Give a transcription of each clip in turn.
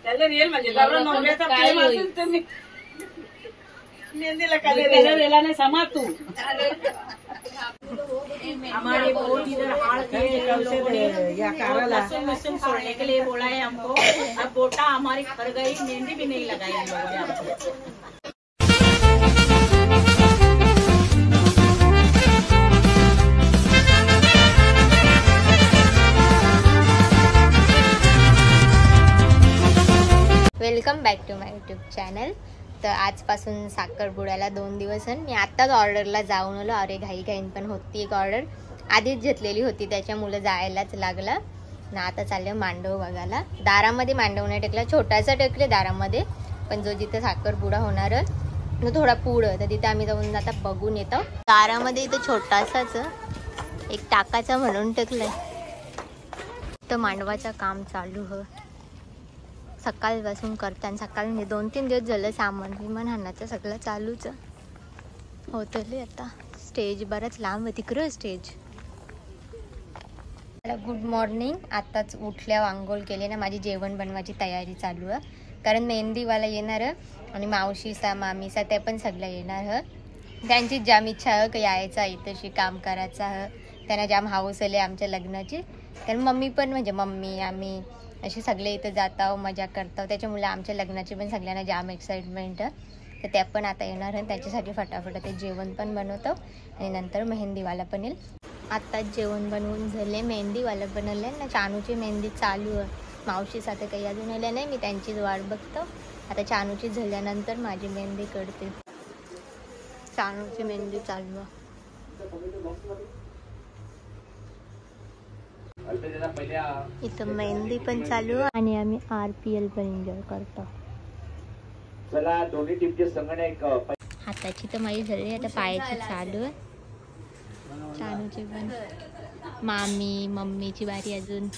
त्याला रिअल म्हणजे नवऱ्याचा प्रेम असेल तर मेहंदीला कलर रेला ने समा तू हमारे बहुत इधर हाड़ के या काराला लहसुन छोड़ने के लिए बोला है हमको। अब बोटा हमारी खर गई, मेहंदी भी नहीं लगाई हम लोगों ने हमको। Welcome back to my YouTube channel. तर आजपासून साखरपुड्याला 2 दिवस मी आत्ताच ऑर्डरला जाऊन आलो। अरे घाई घाईन पण होती, एक ऑर्डर आधीच घेतलेली होती त्याच्यामुळे जायलाच लागला ना। आता चालले मांडव बघायला। दारामध्ये मांडव नाही टेकला, छोटासा टेकले दारामध्ये, पण जो जिथे साखरपुडा होणार तो थोडा पुढं, तर तिथे आम्ही जाऊन आता बघून येतो। दारामध्ये इथं छोटासाच एक टाकाचा म्हणून टेकलंय। तर मांडवाचं काम चालू हो, सकाळपासून करताना सकाळ म्हणजे 2-3 दिवस झालं सामान विमान हाणाचं सगळं चालूच होतं। आता स्टेज बराच लांब आहे तिकडं स्टेज। Good morning. आताच उठल्या, आंघोळ केले ना, माझी जेवण बनवायची तयारी चालू आहे, कारण मेहंदीवाला येणार आणि मावशीसा मामीसा ते पण सगळं येणार। त्यांची जाम इच्छा आहे की यायचा इथंशी काम करायचा आहे, त्यांना जाम हाऊस आले आमच्या लग्नाची। कारण मम्मी पण म्हणजे मम्मी आम्ही असे सगळे इथं जातो, मजा करतो, त्याच्यामुळे आमच्या लग्नाची पण सगळ्यांना जाम एक्साइटमेंट आहे। तर त्या पण आता येणार आहे, त्याच्यासाठी फटाफट ते जेवण पण बनवतो आणि नंतर मेहंदीवाला पण येईल। आत्ताच जेवण बनवून झाले, मेहंदीवाला बनवले ना, चानूची मेहंदी चालू आहे। मावशीसाठी काही अजून आल्या नाही, मी त्यांचीच वाट बघतो। आता चानूची झाल्यानंतर माझी मेहंदी करते। चानूची मेहंदी चालू आहे, इथं मेहंदी पण चालू आहे आणि आम्ही RPL पण एन्जॉय करतो। चला दोन्ही टीमचे संगणक हाताची तर माझी झाली, आता पायाची चालू आहे। चानूची पण मामी मम्मीची बारी अजून।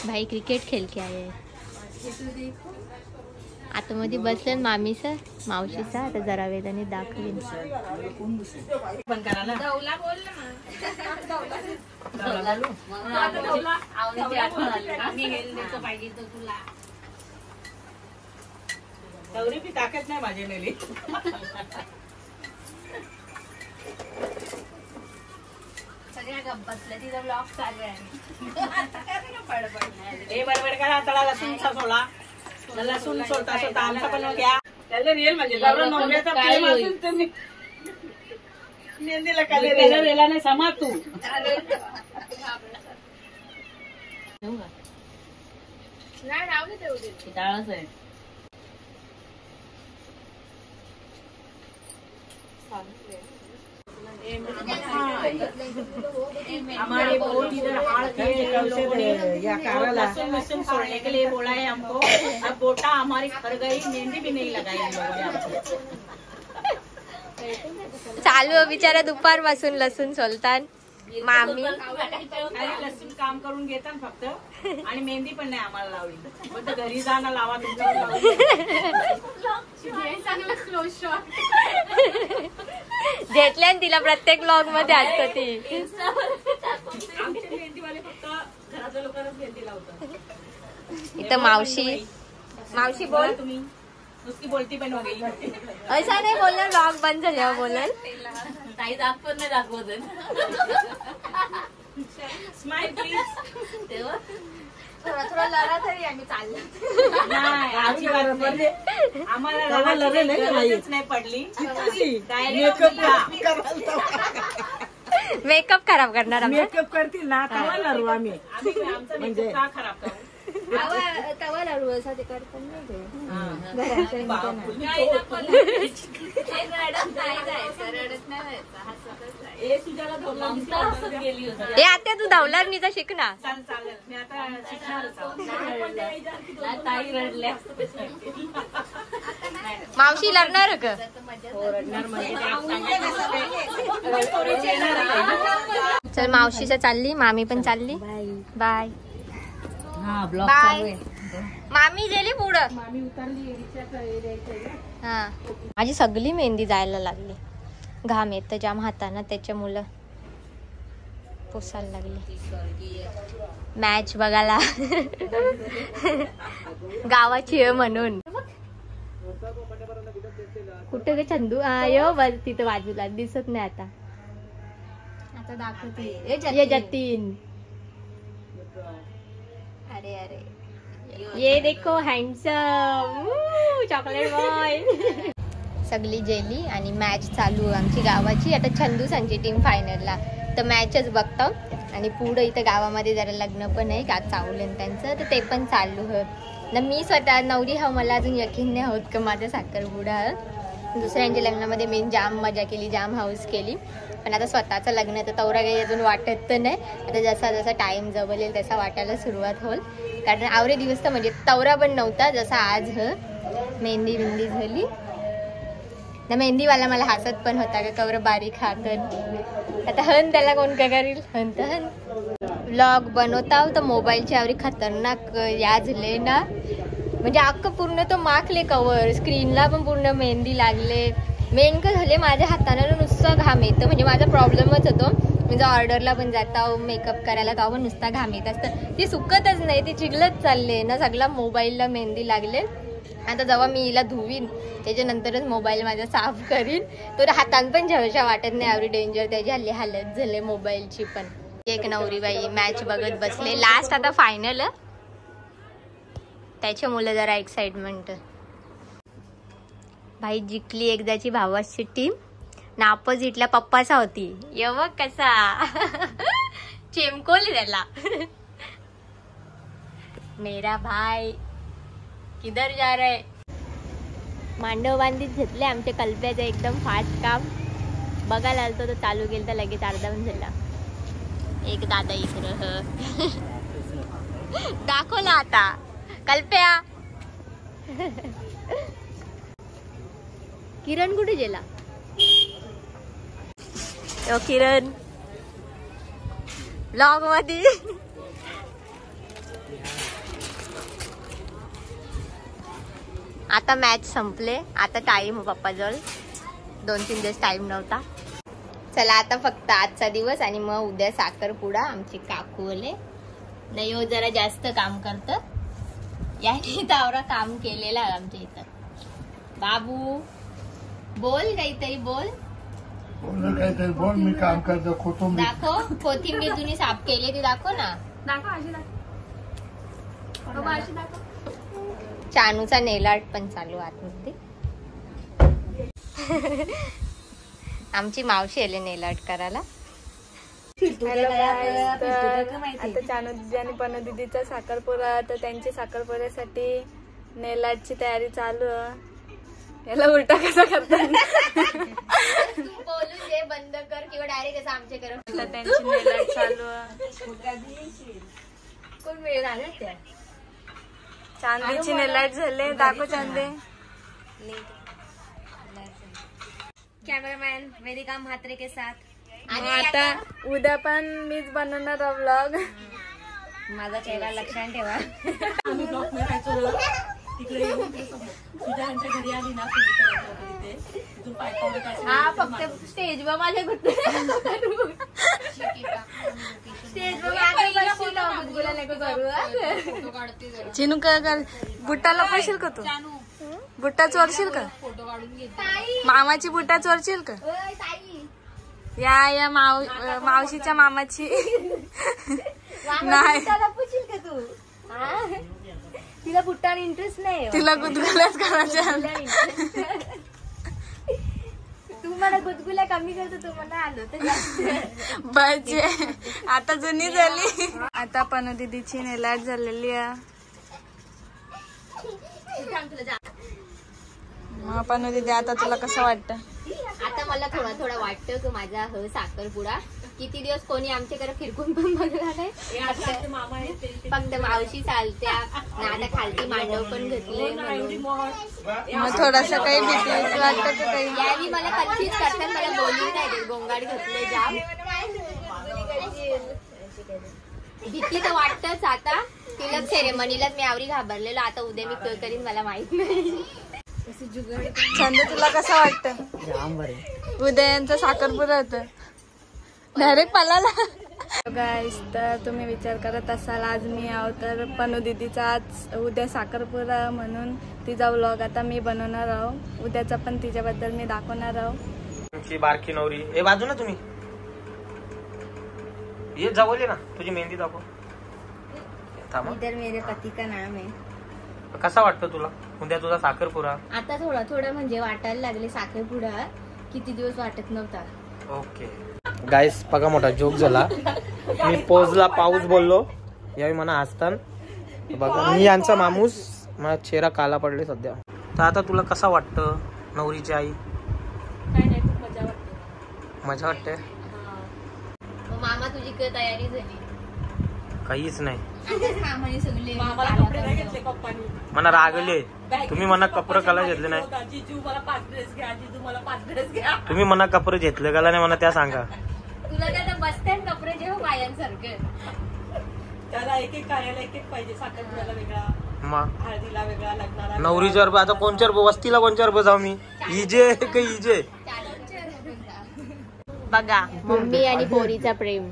भाई क्रिकेट खेळ के आहे आता मध्ये बसले मामीचा मावशीचा। आता जरा वेळाने दाखवेन। दौरी बी ताकत नाही माझे नेली। सगळ्या बसल्या तिथं ब्लॉग चालू आहे। हे बडबड करा, तळा लसूण सोला, लसूण सोलता सोलता आमचा पण घ्या। त्याला रिअल म्हणजे नवऱ्याचा प्रेम असेल तर मेहंदीला कलर रेला ने समा तू नाही राहू दे, डाळच आहे। हमारे बहुत इधर हाड़ के या काराला लहसुन छोड़ने के लिए बोला है हमको। अब बोटा हमारी खर गई, मेहंदी भी नहीं लगाई हम लोगों ने हमको। चालू बिचारा दुपारपासून लसूण सोलतान मामी। लसूण काम करून घेतात फक्त, आणि मेहंदी पण नाही आम्हाला लावली। फक्त घरी जाणं लावा घेतल्या तिला प्रत्येक ब्लॉग मध्ये असतं ती। आमचे मेहंदीवाले फक्त घरातल्या लोकांनाच मेहंदी लावतात। इथं मावशी बोल, तुम्ही नुसती बोलती पण हो गई। ऐसा नाही बोलणार, ब्लॉग बंद झाल्यावर बोलल। ताई दाखवत नाही दाखवत स्माइल प्लीज। तेव्हा थोडा लढा तरी आम्ही चाललो नाही, आम्हाला गरजच नाही पडली। मेकअप खराब करणार, मेकअप करतील ना तेव्हा लढू आम्ही। आमचा मेकअप का खराब करू? तवा लढू असं ते करतात हे आता तू धावणार नाही तर शिक ना। चालेल, मी आता शिकणारच मावशी लढणार का? चल मावशीच्या चालली, मामी पण चालली। Bye bye. मामी गेली पुढं, हा माझी सगळी मेहंदी जायला लागली। घाम येत जाम हाताना, त्याच्यामुळं पुसायला लागली। मॅच बघायला गावाची आहे म्हणून. कुठे गे चंदू? यो बस तिथं बाजूला दिसत नाही आता. आता दाखवते ये जतीन. अरे अरे ये देखो हँडसम चॉकलेट बॉय. सगळी जेली आणि मॅच चालू आमची गावाची. आता चंदू सांगची टीम फायनलला तर मॅचच बघतो. आणि पुढं इथं गावामध्ये जरा लग्न पण आहे का चावलं त्यांचं तर ते पण चालू आहे ना. मी स्वतः नवरी हा मला अजून यकीन नाही होत का माझा साखरपुडा. दुसऱ्यांच्या लग्नामध्ये मी जाम मजा केली, जाम हाऊस केली. पण आता स्वतःचं लग्न तर तवरा काही अजून वाटत तर नाही. आता जसा जसा टाईम जवळ येईल तसा वाटायला सुरुवात होईल. कारण आवरे दिवस तर म्हणजे तवरा पण नव्हता जसा आज मेहंदी बिंदी झाली ना. मेहंदीवाला मला हसत पण होता का कवर बारीक हातन. आता हन त्याला कोण काय करील. हन तर हन व्लॉग बनवता तर मोबाईलची आवरी खतरनाक याजले ना. म्हणजे अख्खं पूर्ण तो माखले कवर स्क्रीनला पण पूर्ण मेहंदी लागले. मेन का झाले माझ्या हाताला नुसतं घाम येतं. म्हणजे माझा प्रॉब्लेमच होतो. म्हणजे ऑर्डरला पण जाता मेकअप करायला तेव्हा पण नुसता घाम येत असतं. ती सुकतच नाही, ती चिघलत चालले ना. सगळा मोबाईलला मेहंदी लागले. आता जेव्हा मी हिला धुवीन त्याच्यानंतरच मोबाईल माझा साफ करीन. तो हातान पण झळशा वाटत नाही. आवडी डेंजर त्याची हल्ली हालत झाले मोबाईलची पण. एक नवरीबाई मॅच बघत बसले. लास्ट आता फायनल त्याच्या मुलं जरा एक्साइटमेंट. भाई जिंकली एकदाची भावाची टीम ना. अपोजिटला पप्पाचा होती. येव कसा चेमकोल त्याला. मेरा भाई किधर जा रहे. मांडव बांधीत घेतले आमच्या कल्प्याचं एकदम फास्ट काम. बघायला आलतो तो चालू केलं तर लगेच अर्धावून झाला. एक दादा इकडं दाखवला आता कल्प्या. किरण कुठे गेला. किरण ब्लॉग मध्ये. आता मॅच संपले. आता टाइम पप्पा जवळ 2-3 दिवस टाइम नव्हता. चला आता फक्त आजचा दिवस आणि मग उद्या साखरपुडा. आमची काकूले नाही हो जरा जास्त काम करत. याने तावरा काम केलेला आमच्या इथं. बाबू बोल काहीतरी बोल. काहीतरी बोल. मी काम करतो. कोथिंबीर दाखव. कोथिंबीर तुम्ही साफ केली ती दाखव ना. दाखव अशी दाखव. अशी दाखव. चानूचा नेल आर्ट पण चालू आतमध्ये. आमची मावशी आले नेल आर्ट करायला. आता चानू दिदी आणि पनू दिदीचा साखरपुडा तर त्यांची साखरपुड्यासाठी नेल आर्टची तयारी चालू. याला उलटा कसा करतात. बोलून दे बंद कर किंवा डायरेक्ट असं आमच्या कर. त्यांची नेल आर्ट चालू. कोण वेळ झाला त्या चांदीची नेल आर्ट झाले. दाखव चांदे. कॅमेरामॅन वेदिका म्हात्रे के साथ. आणि आता उद्या पण मीच बनवणार व्लॉग. माझा चेहरा लक्षात ठेवा. हा फक्त स्टेजवर माझ्या चिनू कर. बुट्टाला पडशील का तू. बुट्टा चोरशील का. मामाची बुट्टा चोरशील का. या मावशीच्या मामाची नाही. तिला बुट्टा इंटरेस्ट नाही. तिला गुदगुल्याच करायच्या. तू मला गुदगुल्या कमी करतो. तू मला आलो तर पाहिजे. आता जुनी झाली. आता पनू दीदीची नेल आर्ट झालेली आहे. पनू दीदी आता तुला कसं वाटतं. आता मला थोडा थोडा वाटतं की माझा साखरपुडा किती दिवस कोणी आमच्याकडे फिरकून पण बघला नाही. फक्त मावशी चालत्या आता खालती मांडव पण घेतले. मग थोडासा काही भीती वाटतं का काही. यावी मला कन्फ्युज करतात. मला बोलली नाही. गोंगाड घेतले जाम. भीती तर वाटतच. आता तिलक सेरेमनीलाच मी आवरी घाबरलेलो. आता उद्या मी काय करीन मला माहित नाही. छंद तुला कसं वाटतं. उद्या यांचा साखरपुडा होतं. डायरेक्ट पलाला. गाईस, तर तुम्ही विचार करत असाल आज मी आहो तर पनू दीदीचा आज उद्या साखरपुडा म्हणून तिचा व्लॉग आता मी बनवणार आहो. उद्याचा पण तिच्याबद्दल मी दाखवणार आहो. तुमची बारकी नवरी ए बाजू ना तुम्ही ये जवळ ना तुझी मेहंदी दाखव. इधर मेरे पती का नाम है. कसा वाटतं तुला उद्या तुझा साखरपुडा? आता थोडा थोडा म्हणजे वाटायला लागले साखरपुडा. किती दिवस वाटत नव्हता. ओके गाईस, बघा मोठा जोक झाला. मी पोजला पाऊस बोललो यावेळी मला हसतान. बघा मी यांचा मामूस, मला चेहरा काला पडले सध्या. तर आता तुला कसा वाटतं नवरीची आई? काय नाही, खूप मजा वाटते. मजा वाटते. मामा तुझी काय तयारी झाली? काहीच नाही. मामाला कपडे नाही घेतले पप्पानी. मला रागले तुम्ही. मना कपडे कला घेतले नाही. जीजू मला 5 ड्रेस घ्या, जीजू मला 5 ड्रेस घ्या. तुम्ही मना कपडे घेतले का नाही मला त्या सांगा. तुला काय बसते कपडे जेव्हा बायांसारखं. त्याला एक एक कार्याला एक एक पाहिजे. साखरपुड्याला वेगळा, मग हळदीला वेगळा, लग्नाला नवरीच्या आता कोणच्या वस्तीला कोणच्या जाऊ मी? इजे का इजे? बघा मम्मी आणि पोरीचा प्रेम.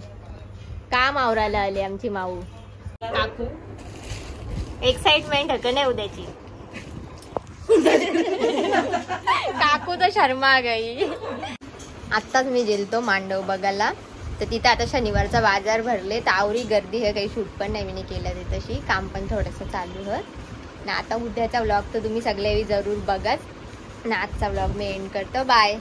काम आवरायला आले आमची माऊ. काकू एक्साइटमेंट हक नाही उद्याची. काकू तर शर्मा गई. आत्ताच मी गेलतो मांडव बघायला. तर तिथे आता शनिवारचा बाजार भरले. तर आवरी गर्दी है, काही शूट पण नाही मी केलं ते तशी. काम पण थोडंसं चालू आहे ना. आता उद्याचा व्लॉग तर तुम्ही सगळे जरूर बघाच. ना आजचा व्लॉग मी एंड करतो. बाय.